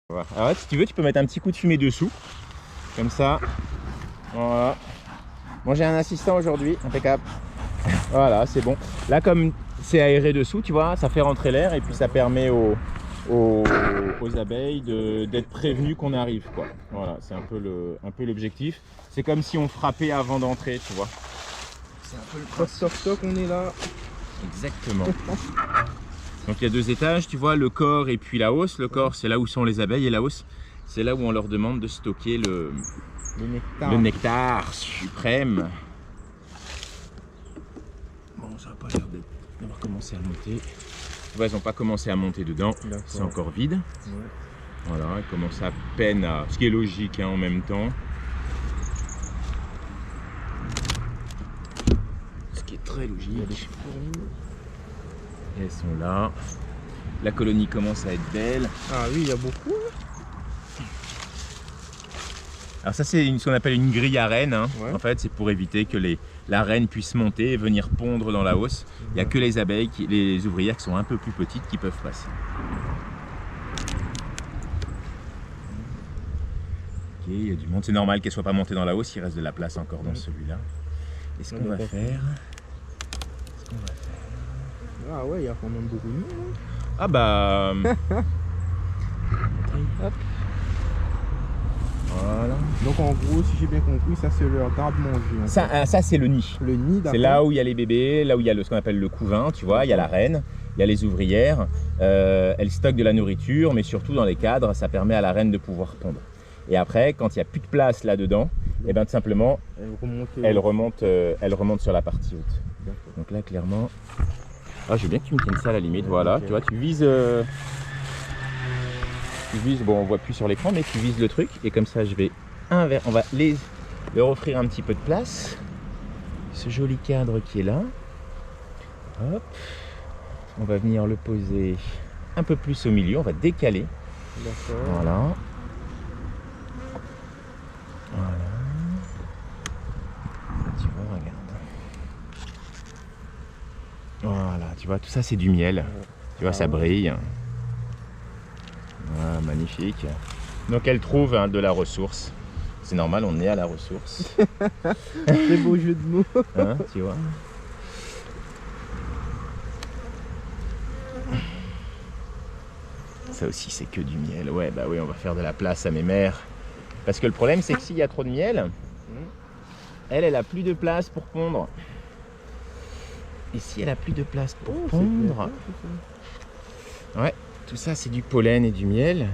Voilà. Alors là, si tu veux, tu peux mettre un petit coup de fumée dessous. Comme ça. Voilà. Moi j'ai un assistant aujourd'hui, impeccable. Voilà, c'est bon. Là, comme c'est aéré dessous, tu vois, ça fait rentrer l'air et puis ça permet aux abeilles d'être prévenues qu'on arrive, quoi. Voilà, c'est un peu l'objectif. C'est comme si on frappait avant d'entrer, tu vois. C'est un peu le Toc toc toc, on est là. Exactement. Donc il y a 2 étages, tu vois, le corps et puis la hausse. Le corps, c'est là où sont les abeilles, et la hausse, c'est là où on leur demande de stocker le nectar suprême. Bon, ça n'a pas l'air d'avoir commencé à monter. Tu vois, elles n'ont pas commencé à monter dedans, c'est encore vide. Ouais. Voilà, elles commencent à peine à... Ce qui est logique, hein, en même temps. Ce qui est très logique. Et elles sont là. La colonie commence à être belle. Ah oui, il y a beaucoup. Alors ça, c'est ce qu'on appelle une grille à reine. Hein. Ouais. En fait, c'est pour éviter que la reine puisse monter et venir pondre dans la hausse. Il n'y a que les abeilles, les ouvrières qui sont un peu plus petites qui peuvent passer. Ok, il y a du monde. C'est normal qu'elle ne soit pas montée dans la hausse, il reste de la place encore dans celui-là. Et ce qu'on va faire... Ah ouais, il y a quand même beaucoup de monde. Ah bah... Hop. Voilà. Donc en gros, si j'ai bien compris, ça c'est leur garde-manger. Ça c'est le nid. Le nid, d'accord. C'est là où il y a les bébés, là où il y a ce qu'on appelle le couvain, tu vois, il y a la reine, il y a les ouvrières, elles stockent de la nourriture, mais surtout dans les cadres, ça permet à la reine de pouvoir pondre. Et après, quand il n'y a plus de place là-dedans, et bien tout simplement, elle remonte sur la partie haute. Donc là, clairement, je veux bien que tu me tiennes ça à la limite, voilà, tu vois, tu vises, bon, on voit plus sur l'écran, mais tu vises le truc, et comme ça, on va leur offrir un petit peu de place. Ce joli cadre qui est là. Hop. On va venir le poser un peu plus au milieu, on va décaler. D'accord. Voilà. Voilà. Tu vois, regarde. Voilà, tu vois, tout ça c'est du miel. Tu vois, ça brille. Voilà, magnifique. Donc elle trouve de la ressource. C'est normal, on est à la ressource. C'est beau jeu de mots. Hein, tu vois. Ça aussi c'est que du miel. Ouais, bah oui, on va faire de la place à mes mères. Parce que le problème c'est que s'il y a trop de miel, elle a plus de place pour pondre. Et si elle a plus de place pour pondre, ouais, tout ça c'est du pollen et du miel.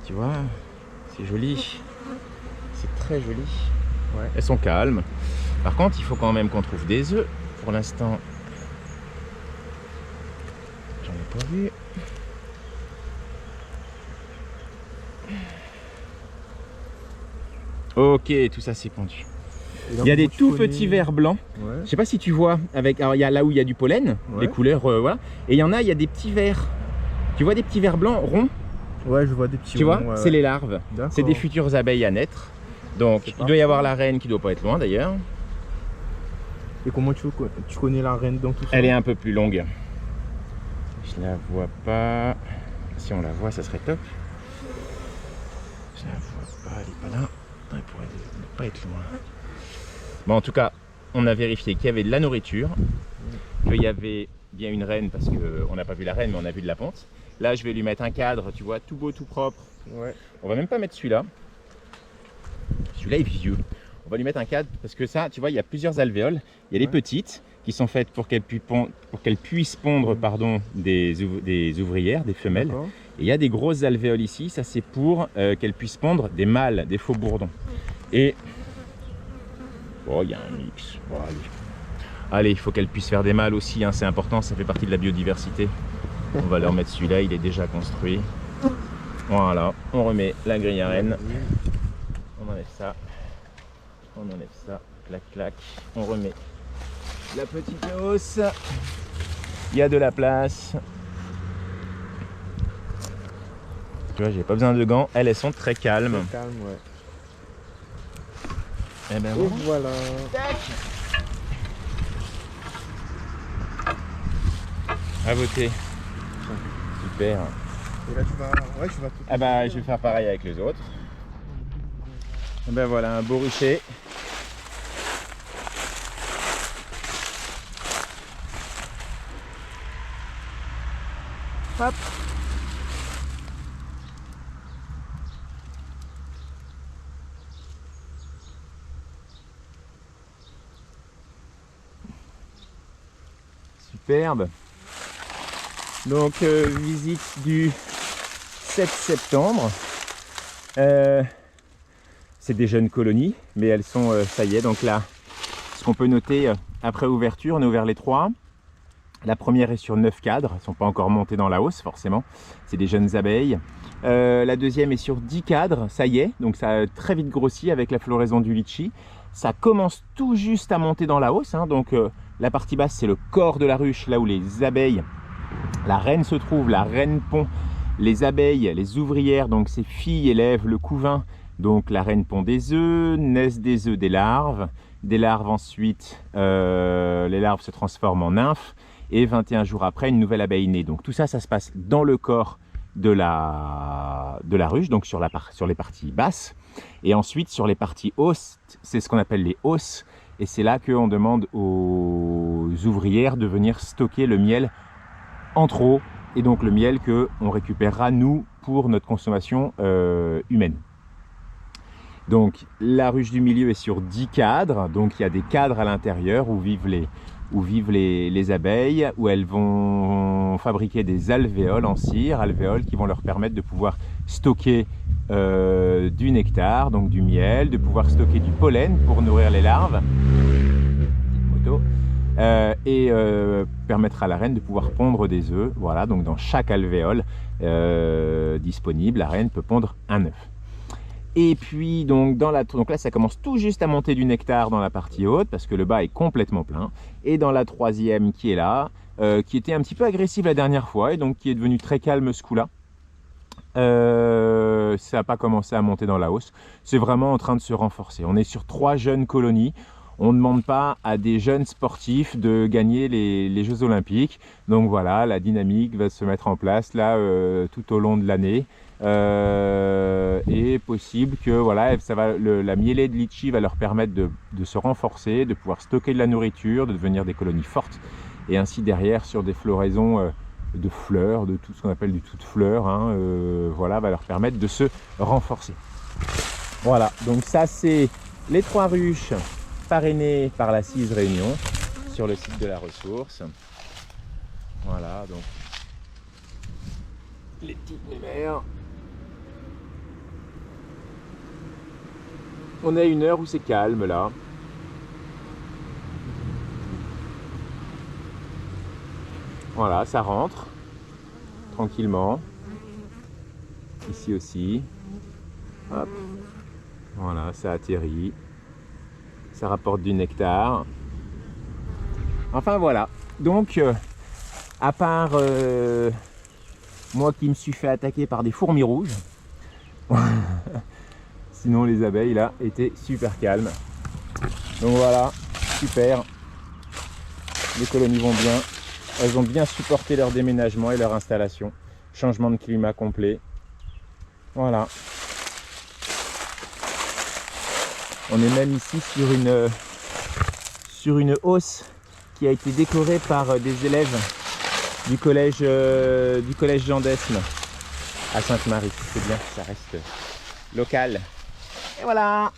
Tu vois, c'est joli. C'est très joli. Ouais. Elles sont calmes. Par contre, il faut quand même qu'on trouve des œufs. Pour l'instant, j'en ai pas vu. Ok, tout ça c'est pondu. Il y a des tout petits vers blancs. Ouais. Je sais pas si tu vois. Alors il y a là où il y a du pollen, les couleurs, voilà. Et il y en a, il y a des petits vers. Tu vois des petits vers blancs ronds? Ouais, je vois des petits. Tu vois, c'est les larves. C'est des futures abeilles à naître. Donc il doit y avoir la reine qui doit pas être loin d'ailleurs. Et comment tu connais la reine dans tout ça? Elle est un peu plus longue. Je la vois pas. Si on la voit, ça serait top. Je la vois pas, elle est pas là. Elle pourrait ne pas être loin. Bon, en tout cas, on a vérifié qu'il y avait de la nourriture, qu'il y avait bien une reine, parce qu'on n'a pas vu la reine, mais on a vu de la ponte. Là, je vais lui mettre un cadre, tu vois, tout beau, tout propre. Ouais. On va même pas mettre celui-là. Celui-là est vieux. On va lui mettre un cadre, parce que ça, tu vois, il y a plusieurs alvéoles. Il y a les petites, qui sont faites pour qu'elles puissent pondre des ouvrières, des femelles. Et il y a des grosses alvéoles ici, ça c'est pour qu'elles puissent pondre des mâles, des faux bourdons. Et oh, il y a un mix. Bon, allez, il faut qu'elles puissent faire des mâles aussi, hein, c'est important, ça fait partie de la biodiversité. On va leur mettre celui-là, il est déjà construit. Voilà, on remet la grille à reine. On enlève ça, clac clac. On remet la petite hausse. Il y a de la place. Tu vois, j'ai pas besoin de gants, elles sont très calmes. Très calme, ouais. Et ben voilà. Tac. À voter. Super. Et là, tu vas... Ouais, tu vas tout... Ah bah, je vais faire pareil avec les autres. Et ben voilà, un beau rucher. Hop. Superbe. Donc visite du 7 septembre. C'est des jeunes colonies, mais elles sont, ça y est, donc là, ce qu'on peut noter après ouverture, on a ouvert les 3. La première est sur 9 cadres, elles ne sont pas encore montées dans la hausse forcément, c'est des jeunes abeilles. La deuxième est sur 10 cadres, ça y est, donc ça a très vite grossi avec la floraison du litchi. Ça commence tout juste à monter dans la hausse, hein, donc la partie basse c'est le corps de la ruche, là où les abeilles, la reine se trouve, la reine pond les abeilles, les ouvrières, donc ces filles élèvent le couvain, donc la reine pond des œufs, naissent des œufs des larves ensuite, les larves se transforment en nymphes, et 21 jours après, une nouvelle abeille naît. Donc tout ça, ça se passe dans le corps de la ruche, donc sur les parties basses. Et ensuite, sur les parties hausses, c'est ce qu'on appelle les hausses. Et c'est là qu'on demande aux ouvrières de venir stocker le miel en trop. Et donc le miel qu'on récupérera, nous, pour notre consommation humaine. Donc la ruche du milieu est sur 10 cadres. Donc il y a des cadres à l'intérieur où vivent les abeilles, où elles vont fabriquer des alvéoles en cire, alvéoles qui vont leur permettre de pouvoir stocker du nectar, donc du miel, de pouvoir stocker du pollen pour nourrir les larves, et permettre à la reine de pouvoir pondre des œufs. Voilà, donc dans chaque alvéole disponible, la reine peut pondre un œuf. Et puis donc là ça commence tout juste à monter du nectar dans la partie haute parce que le bas est complètement plein. Et dans la troisième qui est là, qui était un petit peu agressive la dernière fois et donc qui est devenue très calme ce coup-là. Ça n'a pas commencé à monter dans la hausse. C'est vraiment en train de se renforcer. On est sur 3 jeunes colonies. On ne demande pas à des jeunes sportifs de gagner les Jeux Olympiques. Donc voilà, la dynamique va se mettre en place là tout au long de l'année. Et possible que voilà, la mielée de litchi va leur permettre de se renforcer, de pouvoir stocker de la nourriture, de devenir des colonies fortes. Et ainsi derrière sur des floraisons de fleurs, de tout ce qu'on appelle du tout de fleurs, hein, voilà, va leur permettre de se renforcer. Voilà, donc ça c'est les 3 ruches parrainées par la CISE Réunion sur le site de la ressource. Voilà, donc les petites mémères. On a une heure où c'est calme là. Voilà, ça rentre tranquillement. Ici aussi. Hop. Voilà, ça atterrit. Ça rapporte du nectar. Enfin voilà. Donc, à part moi qui me suis fait attaquer par des fourmis rouges, sinon les abeilles là étaient super calmes. Donc voilà, super. Les colonies vont bien. Elles ont bien supporté leur déménagement et leur installation. Changement de climat complet. Voilà. On est même ici sur une hausse qui a été décorée par des élèves du collège Jean d'Esme à Sainte-Marie. C'est bien, ça reste local. Et voilà.